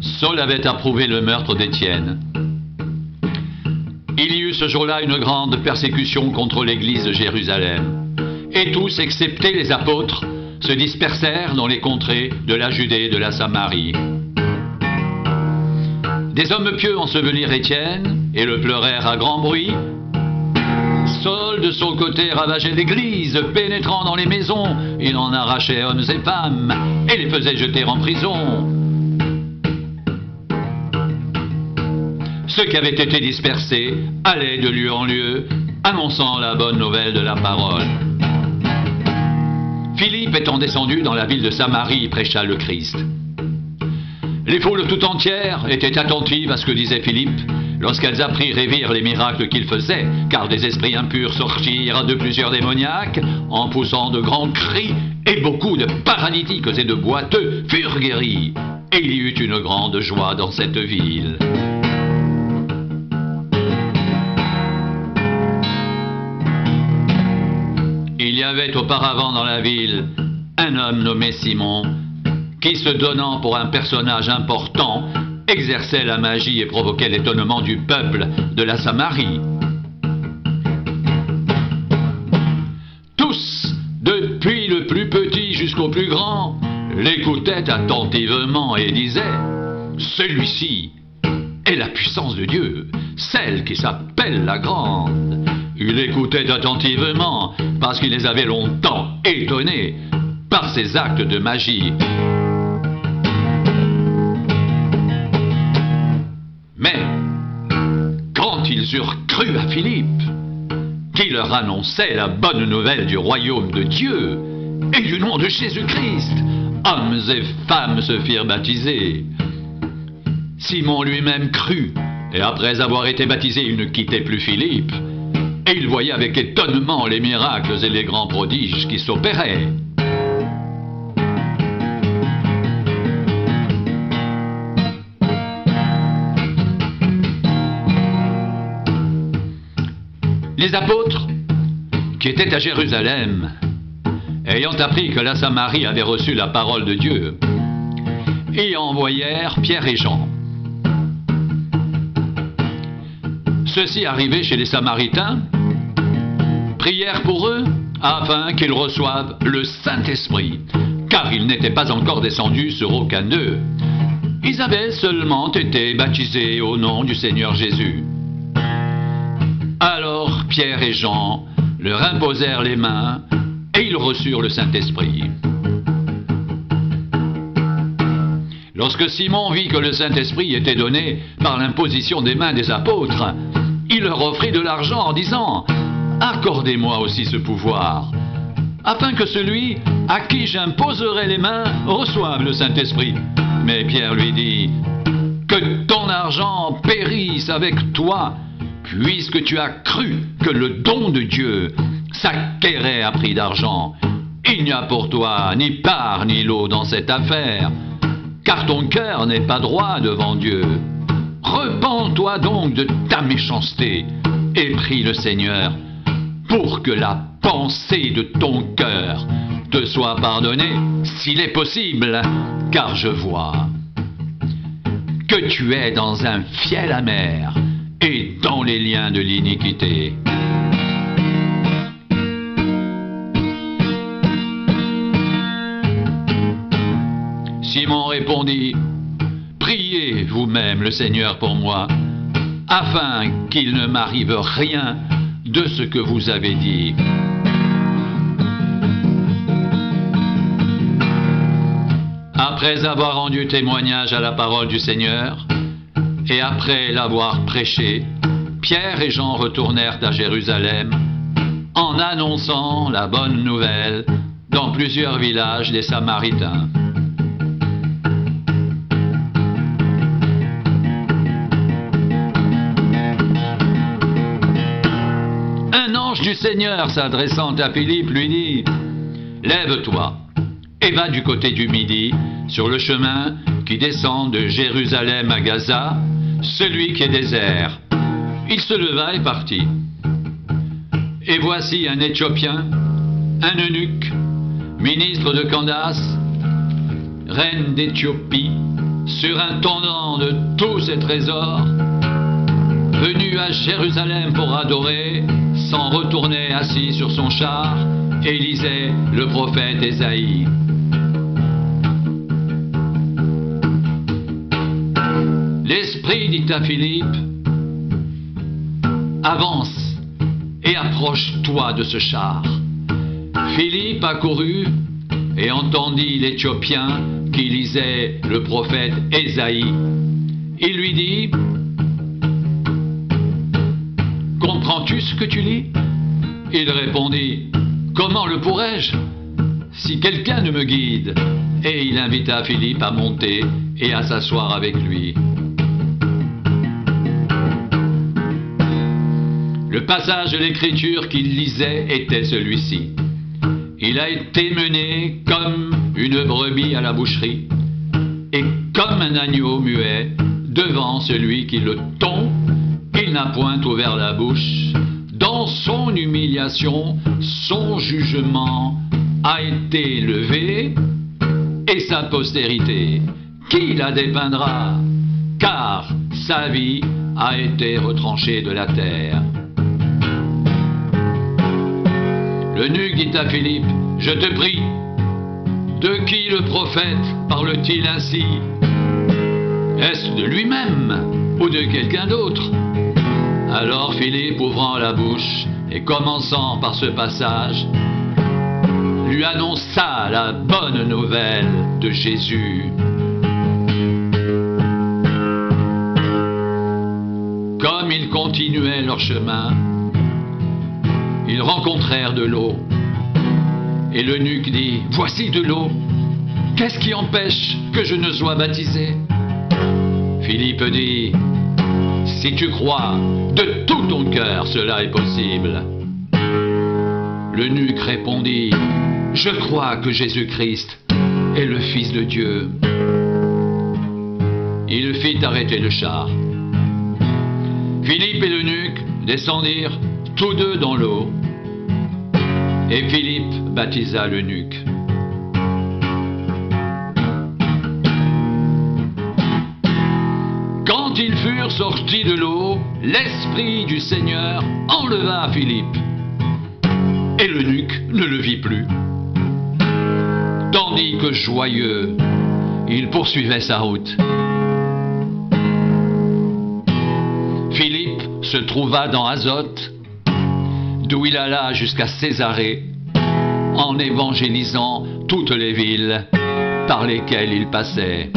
Saul avait approuvé le meurtre d'Étienne. Il y eut ce jour-là une grande persécution contre l'église de Jérusalem. Et tous, excepté les apôtres, se dispersèrent dans les contrées de la Judée et de la Samarie. Des hommes pieux ensevelirent Étienne et le pleurèrent à grand bruit. Saul, de son côté, ravageait l'église, pénétrant dans les maisons. Il en arrachait hommes et femmes et les faisait jeter en prison. Ceux qui avaient été dispersés allaient de lieu en lieu, annonçant la bonne nouvelle de la parole. Philippe étant descendu dans la ville de Samarie, prêcha le Christ. Les foules tout entières étaient attentives à ce que disait Philippe, lorsqu'elles apprirent et virent les miracles qu'il faisait, car des esprits impurs sortirent de plusieurs démoniaques, en poussant de grands cris, et beaucoup de paralytiques et de boiteux furent guéris. Et il y eut une grande joie dans cette ville. Il y avait auparavant dans la ville un homme nommé Simon, qui, se donnant pour un personnage important, exerçait la magie et provoquait l'étonnement du peuple de la Samarie. Tous, depuis le plus petit jusqu'au plus grand, l'écoutaient attentivement et disaient « Celui-ci est la puissance de Dieu, celle qui s'appelle la Grande ». Il écoutait attentivement parce qu'il les avait longtemps étonnés par ses actes de magie. Mais quand ils eurent cru à Philippe, qui leur annonçait la bonne nouvelle du royaume de Dieu et du nom de Jésus-Christ, hommes et femmes se firent baptiser. Simon lui-même crut, et après avoir été baptisé, il ne quittait plus Philippe, et il voyait avec étonnement les miracles et les grands prodiges qui s'opéraient. Les apôtres, qui étaient à Jérusalem, ayant appris que la Samarie avait reçu la parole de Dieu, y envoyèrent Pierre et Jean. Ceux-ci, arrivés chez les Samaritains, prièrent pour eux afin qu'ils reçoivent le Saint-Esprit, car il n'était pas encore descendu sur aucun d'eux. Ils avaient seulement été baptisés au nom du Seigneur Jésus. Alors Pierre et Jean leur imposèrent les mains et ils reçurent le Saint-Esprit. Lorsque Simon vit que le Saint-Esprit était donné par l'imposition des mains des apôtres, il leur offrit de l'argent en disant « Accordez-moi aussi ce pouvoir, afin que celui à qui j'imposerai les mains reçoive le Saint-Esprit. » Mais Pierre lui dit « Que ton argent périsse avec toi, puisque tu as cru que le don de Dieu s'acquérait à prix d'argent. Il n'y a pour toi ni part ni lot dans cette affaire, car ton cœur n'est pas droit devant Dieu. Repens-toi donc de ta méchanceté et prie le Seigneur pour que la pensée de ton cœur te soit pardonnée, s'il est possible, car je vois que tu es dans un fiel amer et dans les liens de l'iniquité. » Simon répondit « Priez vous-même le Seigneur pour moi, afin qu'il ne m'arrive rien de ce que vous avez dit. » Après avoir rendu témoignage à la parole du Seigneur, et après l'avoir prêché, Pierre et Jean retournèrent à Jérusalem en annonçant la bonne nouvelle dans plusieurs villages des Samaritains. Un ange du Seigneur s'adressant à Philippe lui dit « Lève-toi et va du côté du Midi sur le chemin qui descend de Jérusalem à Gaza, celui qui est désert. » Il se leva et partit. Et voici un Éthiopien, un eunuque, ministre de Candace, reine d'Éthiopie, sur un tendant de tous ses trésors, venu à Jérusalem pour adorer, s'en retournait assis sur son char et lisait le prophète Ésaïe. L'Esprit dit à Philippe, « Avance et approche-toi de ce char. » Philippe accourut et entendit l'Éthiopien qui lisait le prophète Ésaïe. Il lui dit, « Comprends-tu ce que tu lis ?» Il répondit, « Comment le pourrais-je si quelqu'un ne me guide ?» Et il invita Philippe à monter et à s'asseoir avec lui. Le passage de l'Écriture qu'il lisait était celui-ci. Il a été mené comme une brebis à la boucherie et comme un agneau muet devant celui qui le tond, il n'a point ouvert la bouche. Dans son humiliation, son jugement a été levé et sa postérité, qui la dépeindra? Car sa vie a été retranchée de la terre. L'eunuque dit à Philippe, « Je te prie, de qui le prophète parle-t-il ainsi? Est-ce de lui-même ou de quelqu'un d'autre ?» Alors Philippe, ouvrant la bouche et commençant par ce passage, lui annonça la bonne nouvelle de Jésus. Comme ils continuaient leur chemin, ils rencontrèrent de l'eau. Et l'eunuque dit, « Voici de l'eau. Qu'est-ce qui empêche que je ne sois baptisé ?» Philippe dit, « Si tu crois de tout ton cœur, cela est possible. » L'eunuque répondit, « Je crois que Jésus-Christ est le Fils de Dieu. » Il fit arrêter le char. Philippe et l'eunuque descendirent tous deux dans l'eau, et Philippe baptisa l'eunuque. Quand ils furent sortis de l'eau, l'Esprit du Seigneur enleva Philippe, et l'eunuque ne le vit plus, tandis que joyeux, il poursuivait sa route. Philippe se trouva dans Azote, d'où il alla jusqu'à Césarée, en évangélisant toutes les villes par lesquelles il passait.